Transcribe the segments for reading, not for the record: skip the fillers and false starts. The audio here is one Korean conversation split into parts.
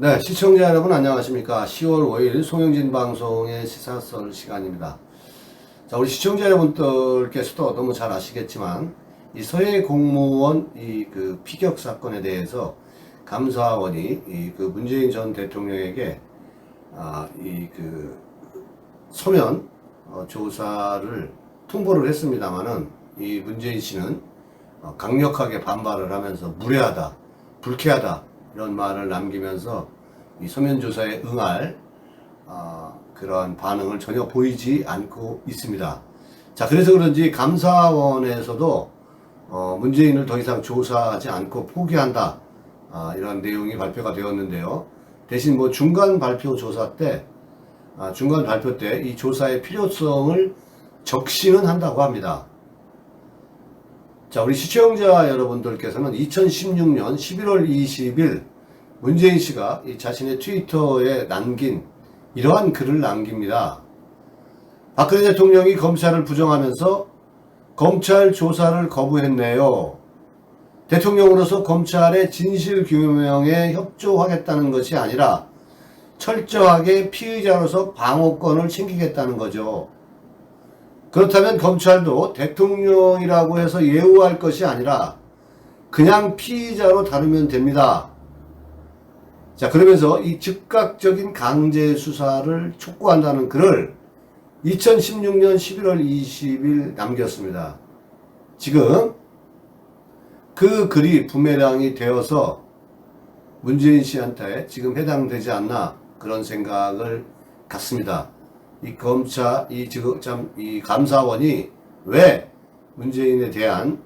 네, 시청자 여러분 안녕하십니까. 10월 5일 송영진 방송의 시사설 시간입니다. 자, 우리 시청자 여러분들께서도 너무 잘 아시겠지만 이 서해 공무원 피격 사건에 대해서 감사원이 문재인 전 대통령에게 서면 조사를 통보를 했습니다마는 이 문재인 씨는 강력하게 반발을 하면서 무례하다, 불쾌하다 이런 말을 남기면서 이 서면 조사에 응할 그러한 반응을 전혀 보이지 않고 있습니다. 자, 그래서 그런지 감사원에서도 문재인을 더 이상 조사하지 않고 포기한다, 이런 내용이 발표가 되었는데요. 대신 중간 발표 때 이 조사의 필요성을 적시는 한다고 합니다. 자, 우리 시청자 여러분들께서는 2016년 11월 20일 문재인 씨가 자신의 트위터에 남긴 이러한 글을 남깁니다. 박근혜 대통령이 검찰을 부정하면서 검찰 조사를 거부했네요. 대통령으로서 검찰의 진실 규명에 협조하겠다는 것이 아니라 철저하게 피의자로서 방어권을 챙기겠다는 거죠. 그렇다면 검찰도 대통령이라고 해서 예우할 것이 아니라 그냥 피의자로 다루면 됩니다. 자, 그러면서 이 즉각적인 강제 수사를 촉구한다는 글을 2016년 11월 20일 남겼습니다. 지금 그 글이 부메랑이 되어서 문재인 씨한테 지금 해당되지 않나 그런 생각을 갖습니다. 이 감사원이 왜 문재인에 대한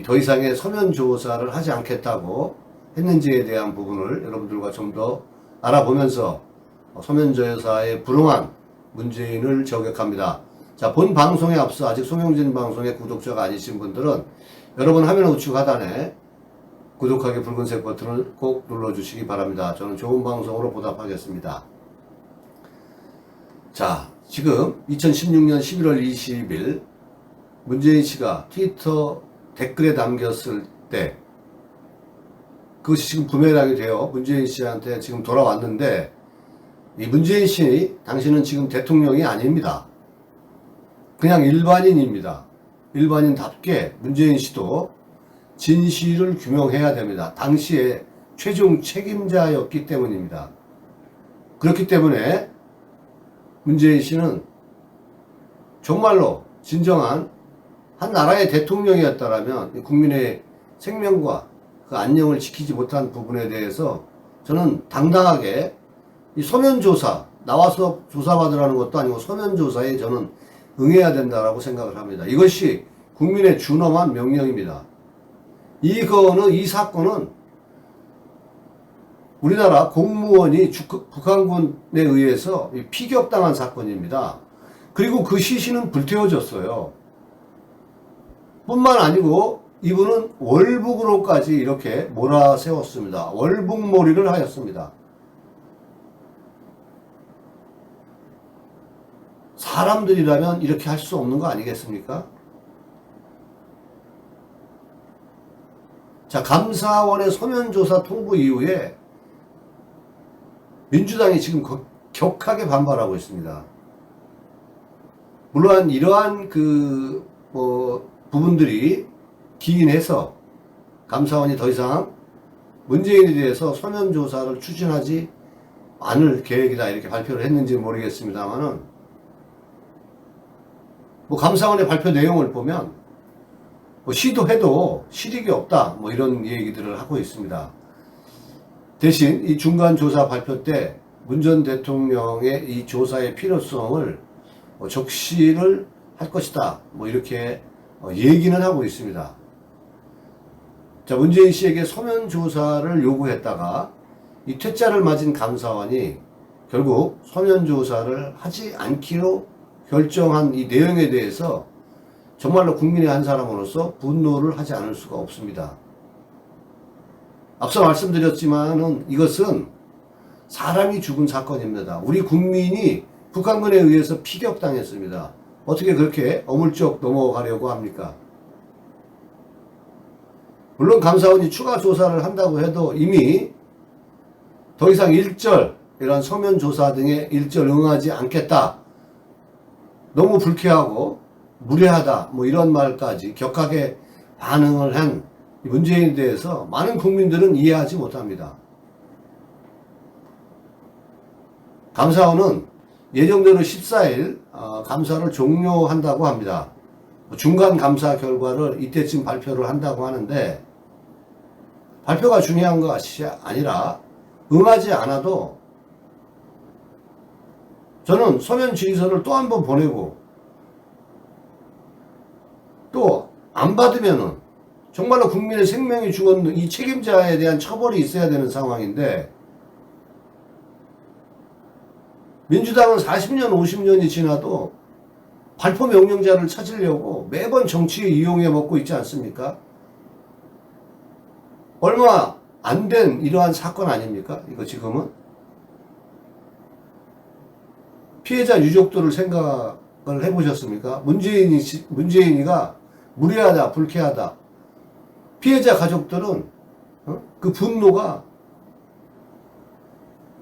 더 이상의 서면 조사를 하지 않겠다고 했는지에 대한 부분을 여러분들과 좀 더 알아보면서 서면 조사에 불응한 문재인을 저격합니다. 자, 본 방송에 앞서 아직 송영진 방송의 구독자가 아니신 분들은 여러분 화면 우측 하단에 구독하기 붉은색 버튼을 꼭 눌러주시기 바랍니다. 저는 좋은 방송으로 보답하겠습니다. 자, 지금 2016년 11월 20일 문재인 씨가 트위터 댓글에 남겼을 때 그것이 지금 부메랑이 되어 문재인 씨한테 지금 돌아왔는데, 이 문재인 씨, 당신은 지금 대통령이 아닙니다. 그냥 일반인입니다. 일반인답게 문재인 씨도 진실을 규명해야 됩니다. 당시에 최종 책임자였기 때문입니다. 그렇기 때문에 문재인 씨는 정말로 진정한 한 나라의 대통령이었다라면 국민의 생명과 그 안녕을 지키지 못한 부분에 대해서 저는 당당하게 이 서면조사, 나와서 조사받으라는 것도 아니고 서면조사에 저는 응해야 된다라고 생각을 합니다. 이것이 국민의 준엄한 명령입니다. 이 사건은 우리나라 공무원이 북한군에 의해서 피격당한 사건입니다. 그리고 그 시신은 불태워졌어요. 뿐만 아니고 이분은 월북으로까지 이렇게 몰아세웠습니다. 월북몰이를 하였습니다. 사람들이라면 이렇게 할 수 없는 거 아니겠습니까? 자, 감사원의 서면조사 통보 이후에 민주당이 지금 격하게 반발하고 있습니다. 물론 이러한 부분들이 기인해서 감사원이 더 이상 문재인에 대해서 서면 조사를 추진하지 않을 계획이다 이렇게 발표를 했는지는 모르겠습니다만은 감사원의 발표 내용을 보면 시도해도 실익이 없다 이런 얘기들을 하고 있습니다. 대신 이 중간 조사 발표 때 문 전 대통령의 이 조사의 필요성을 적시를 할 것이다 이렇게 얘기는 하고 있습니다. 자, 문재인 씨에게 서면 조사를 요구했다가 이 퇴짜를 맞은 감사원이 결국 서면 조사를 하지 않기로 결정한 이 내용에 대해서 정말로 국민의 한 사람으로서 분노를 하지 않을 수가 없습니다. 앞서 말씀드렸지만은 이것은 사람이 죽은 사건입니다. 우리 국민이 북한군에 의해서 피격당했습니다. 어떻게 그렇게 어물쩍 넘어가려고 합니까? 물론 감사원이 추가 조사를 한다고 해도 이미 더 이상 이런 서면 조사 등의 일절 응하지 않겠다. 너무 불쾌하고 무례하다. 뭐 이런 말까지 격하게 반응을 한 문재인에 대해서 많은 국민들은 이해하지 못합니다. 감사원은 예정대로 14일 감사를 종료한다고 합니다. 중간 감사 결과를 이때쯤 발표를 한다고 하는데, 발표가 중요한 것이 아니라 응하지 않아도 저는 서면 질의서를 또 한 번 보내고, 또 안 받으면은 정말로 국민의 생명이 죽었는 이 책임자에 대한 처벌이 있어야 되는 상황인데, 민주당은 40년, 50년이 지나도 발포 명령자를 찾으려고 매번 정치에 이용해 먹고 있지 않습니까? 얼마 안 된 이러한 사건 아닙니까? 이거 지금은? 피해자 유족들을 생각을 해보셨습니까? 문재인이가 무례하다, 불쾌하다. 피해자 가족들은 그 분노가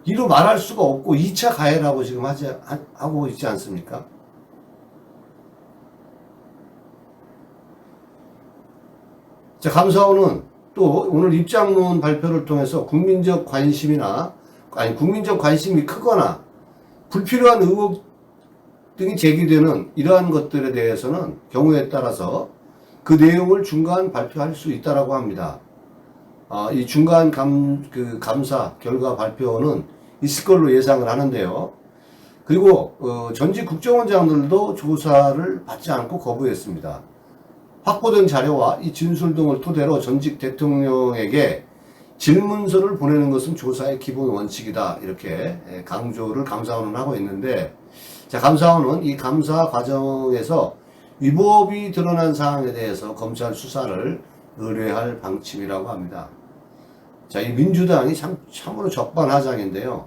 이루 말할 수가 없고 2차 가해라고 지금 하고 있지 않습니까? 자, 감사원은 또 오늘 입장문 발표를 통해서 국민적 관심이 크거나 불필요한 의혹 등이 제기되는 이러한 것들에 대해서는 경우에 따라서 그 내용을 중간 발표할 수 있다라고 합니다. 이 중간 감사 결과 발표는 있을 걸로 예상을 하는데요. 그리고 전직 국정원장들도 조사를 받지 않고 거부했습니다. 확보된 자료와 이 진술 등을 토대로 전직 대통령에게 질문서를 보내는 것은 조사의 기본 원칙이다. 이렇게 강조를 감사원은 하고 있는데, 자, 감사원은 이 감사 과정에서 위법이 드러난 사항에 대해서 검찰 수사를 의뢰할 방침이라고 합니다. 자, 이 민주당이 참으로 적반하장인데요.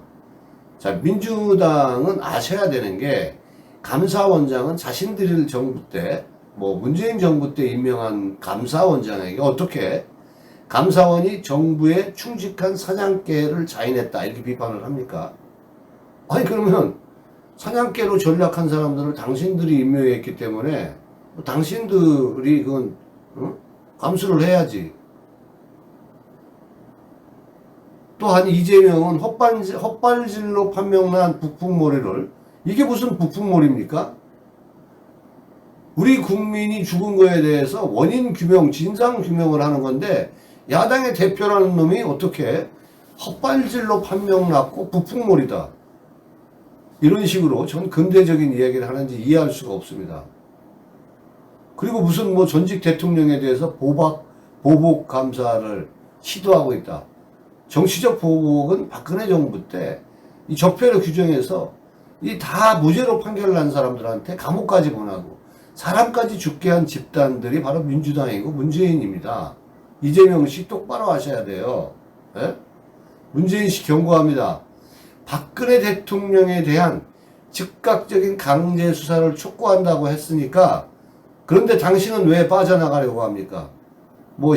자, 민주당은 아셔야 되는 게, 감사원장은 자신들 정부 때, 문재인 정부 때 임명한 감사원장에게 어떻게 감사원이 정부에 충직한 사냥개를 자인했다 이렇게 비판을 합니까? 아니, 그러면 사냥개로 전락한 사람들을 당신들이 임명했기 때문에 당신들이 그건 감수를 해야지. 또한 이재명은 헛발질로 판명난 북풍몰이를, 이게 무슨 북풍몰입니까? 우리 국민이 죽은 거에 대해서 원인 규명, 진상 규명을 하는 건데, 야당의 대표라는 놈이 어떻게 헛발질로 판명났고 북풍몰이다, 이런 식으로 전 근대적인 이야기를 하는지 이해할 수가 없습니다. 그리고 무슨 전직 대통령에 대해서 보복 감사를 시도하고 있다. 정치적 보복은 박근혜 정부 때 이 적폐를 규정해서 이 다 무죄로 판결난 사람들한테 감옥까지 보내고 사람까지 죽게 한 집단들이 바로 민주당이고 문재인입니다. 이재명 씨 똑바로 하셔야 돼요. 예? 문재인 씨 경고합니다. 박근혜 대통령에 대한 즉각적인 강제 수사를 촉구한다고 했으니까, 그런데 당신은 왜 빠져나가려고 합니까?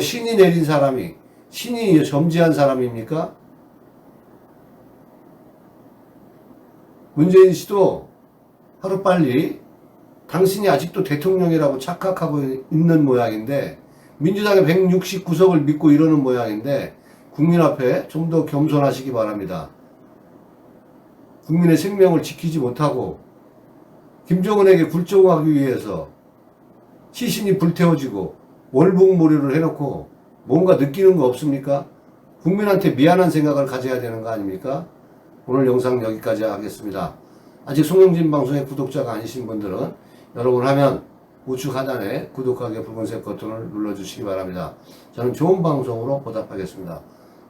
신이 내린 사람이, 신이 점지한 사람입니까? 문재인 씨도 하루빨리 당신이 아직도 대통령이라고 착각하고 있는 모양인데, 민주당의 169석을 믿고 이러는 모양인데, 국민 앞에 좀 더 겸손하시기 바랍니다. 국민의 생명을 지키지 못하고 김정은에게 굴종하기 위해서 시신이 불태워지고 월북몰이를 해놓고 뭔가 느끼는 거 없습니까? 국민한테 미안한 생각을 가져야 되는 거 아닙니까? 오늘 영상 여기까지 하겠습니다. 아직 송영진 방송의 구독자가 아니신 분들은 여러분 화면 우측 하단에 구독하기 붉은색 버튼을 눌러주시기 바랍니다. 저는 좋은 방송으로 보답하겠습니다.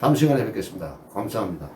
다음 시간에 뵙겠습니다. 감사합니다.